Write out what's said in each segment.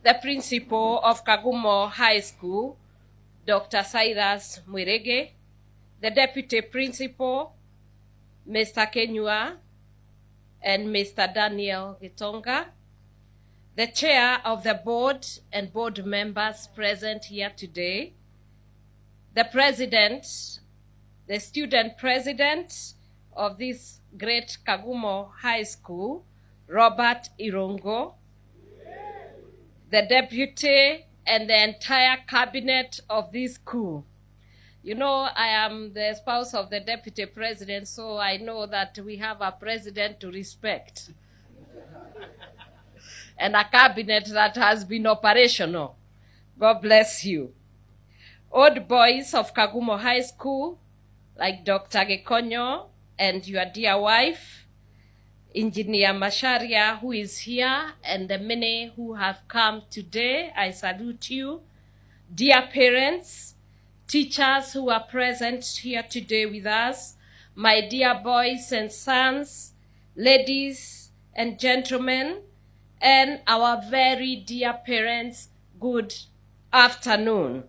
the principal of Kagumo High School, Dr. Cyrus Mwirege, the deputy principal, Mr. Kenyua, and Mr. Daniel Gitonga, the chair of the board and board members present here today, the president, the student president of this great Kagumo High School, Robert Irongo, the deputy and the entire cabinet of this school. You know, I am the spouse of the deputy president, so I know that we have a president to respect and a cabinet that has been operational. God bless you. Old boys of Kagumo High School, like Dr. Gekonyo and your dear wife, Engineer Masharia, who is here, and the many who have come today, I salute you. Dear parents, teachers who are present here today with us, my dear boys and sons, ladies and gentlemen, and our very dear parents, good afternoon.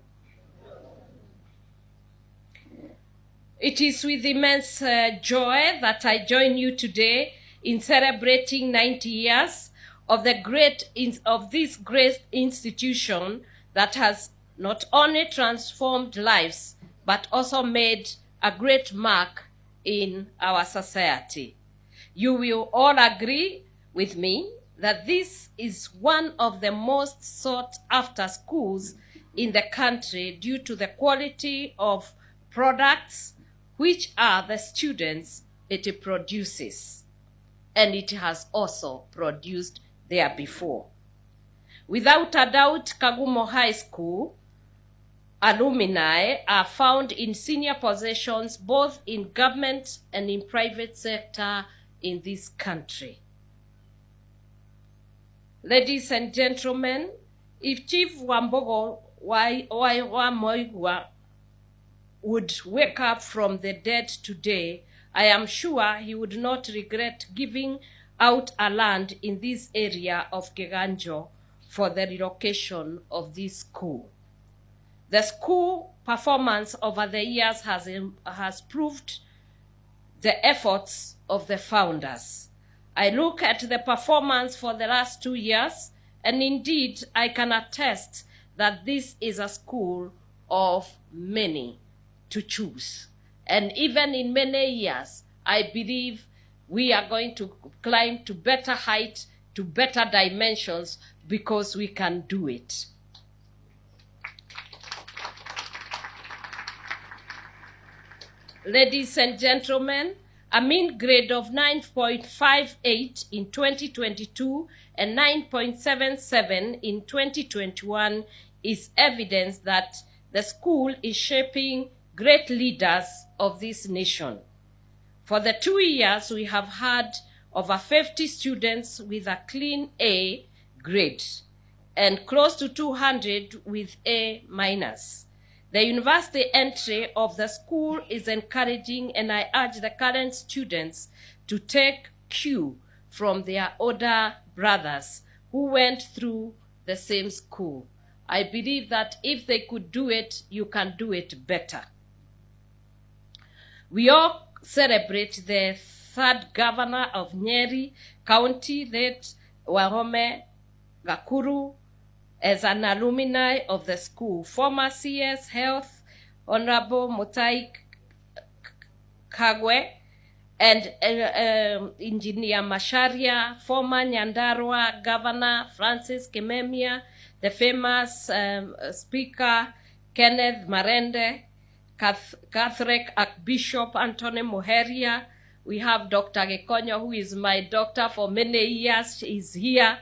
It is with immense joy that I join you today in celebrating 90 years of this great institution that has not only transformed lives, but also made a great mark in our society. You will all agree with me that this is one of the most sought after schools in the country due to the quality of products which are the students it produces, and it has also produced there before. Without a doubt, Kagumo High School alumni are found in senior positions both in government and in private sector in this country. Ladies and gentlemen, if Chief Wambogo Wamoigwa would wake up from the dead today, I am sure he would not regret giving out a land in this area of Keganjo for the relocation of this school. The school performance over the years has proved the efforts of the founders. I look at the performance for the last 2 years, and indeed I can attest that this is a school of many to choose. And even in many years, I believe we are going to climb to better height, to better dimensions, because we can do it. Ladies and gentlemen, a mean grade of 9.58 in 2022 and 9.77 in 2021 is evidence that the school is shaping great leaders of this nation. For the 2 years, we have had over 50 students with a clean A grade and close to 200 with A minus. The university entry of the school is encouraging, and I urge the current students to take cue from their older brothers who went through the same school. I believe that if they could do it, you can do it better. We all celebrate the third governor of Nyeri County, late Wahome Gakuru, as an alumni of the school. Former CS Health, Honorable Mutai Kagwe, and Engineer Masharia, former Nyandarua Governor Francis Kimemia, the famous Speaker Kenneth Marende, Catholic Archbishop Anthony Muheria. We have Dr. Gekonyo, who is my doctor for many years. She is here.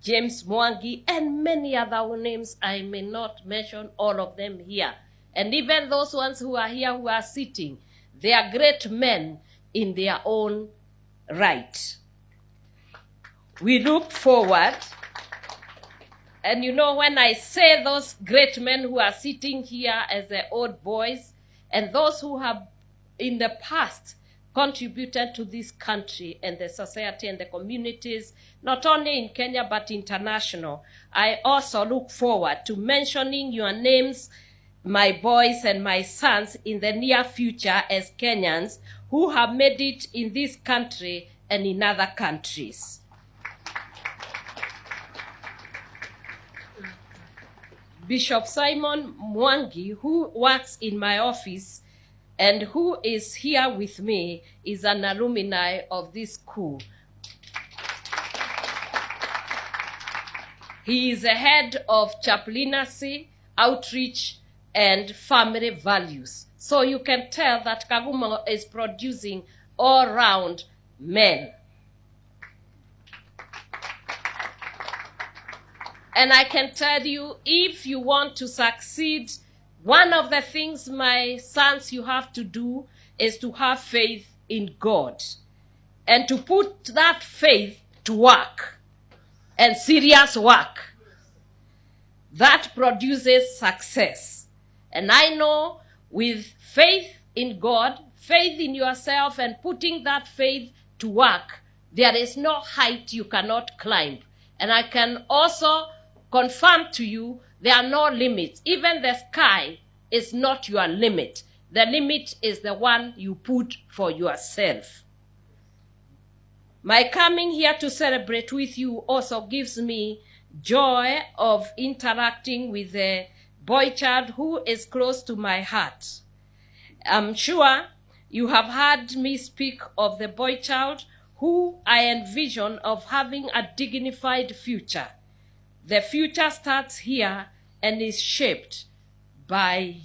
James Mwangi, and many other names. I may not mention all of them here. And even those ones who are here, who are sitting, they are great men in their own right. We look forward, and you know, when I say those great men who are sitting here as the old boys, and those who have in the past contributed to this country and the society and the communities, not only in Kenya but international. I also look forward to mentioning your names, my boys and my sons, in the near future as Kenyans who have made it in this country and in other countries. Bishop Simon Mwangi, who works in my office and who is here with me, is an alumni of this school. He is the head of chaplaincy, outreach, and family values. So you can tell that Kagumo is producing all-round men. And I can tell you, if you want to succeed, one of the things, my sons, you have to do is to have faith in God and to put that faith to work, and serious work. That produces success. And I know with faith in God, faith in yourself, and putting that faith to work, there is no height you cannot climb. And I can also confirm to you, there are no limits. Even the sky is not your limit. The limit is the one you put for yourself. My coming here to celebrate with you also gives me joy of interacting with a boy child who is close to my heart. I'm sure you have heard me speak of the boy child who I envision of having a dignified future. The future starts here and is shaped by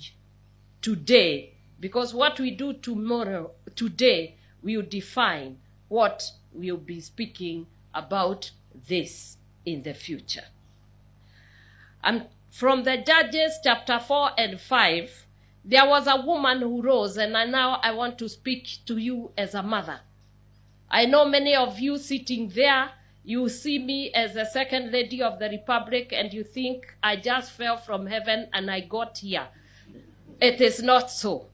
today, because what we do today will define what we'll be speaking about this in the future. From the Judges chapter 4 and 5, there was a woman who rose, and now I want to speak to you as a mother. I know many of you sitting there, you see me as the second lady of the Republic, and you think I just fell from heaven and I got here. It is not so.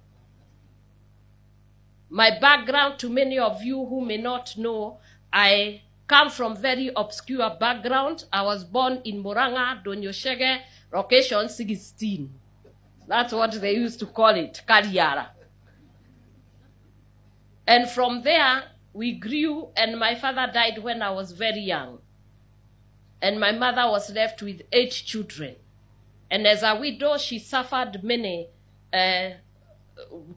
My background, to many of you who may not know, I come from very obscure background. I was born in Murang'a, Donyoshege, location 16. That's what they used to call it, Kariara. And from there, we grew, and my father died when I was very young. And my mother was left with 8 children. And as a widow, she suffered many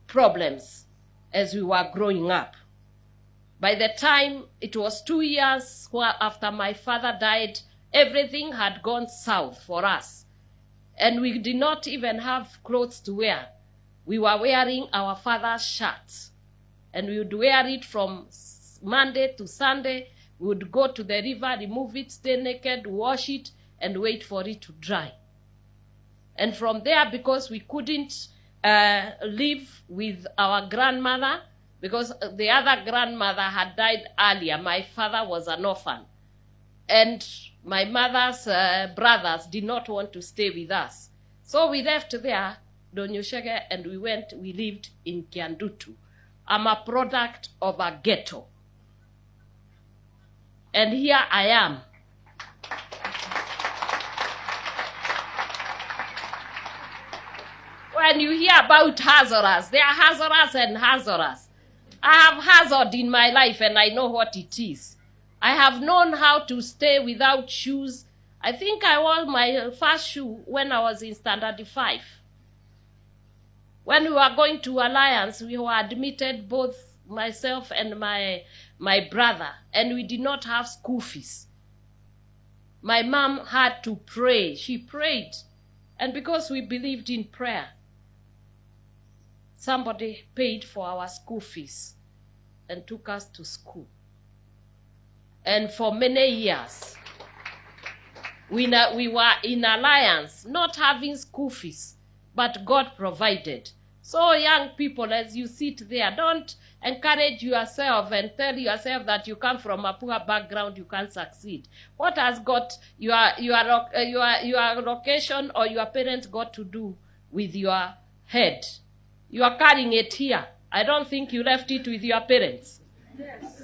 problems as we were growing up. By the time it was 2 years after my father died, everything had gone south for us. And we did not even have clothes to wear. We were wearing our father's shirts. And we would wear it from Monday to Sunday. We would go to the river, remove it, stay naked, wash it, and wait for it to dry. And from there, because we couldn't live with our grandmother, because the other grandmother had died earlier, my father was an orphan. And my mother's brothers did not want to stay with us. So we left there, Donyoshege, and we lived in Kiandutu. I'm a product of a ghetto. And here I am. When you hear about hazards, there are hazards and hazards. I have hazard in my life and I know what it is. I have known how to stay without shoes. I think I wore my first shoe when I was in standard 5. When we were going to Alliance, we were admitted, both myself and my brother, and we did not have school fees. My mom had to pray. She prayed. And because we believed in prayer, somebody paid for our school fees and took us to school. And for many years, we were in Alliance, not having school fees, but God provided. So young people, as you sit there, don't encourage yourself and tell yourself that you come from a poor background, you can't succeed. What has got your location or your parents got to do with your head? You are carrying it here. I don't think you left it with your parents. Yes.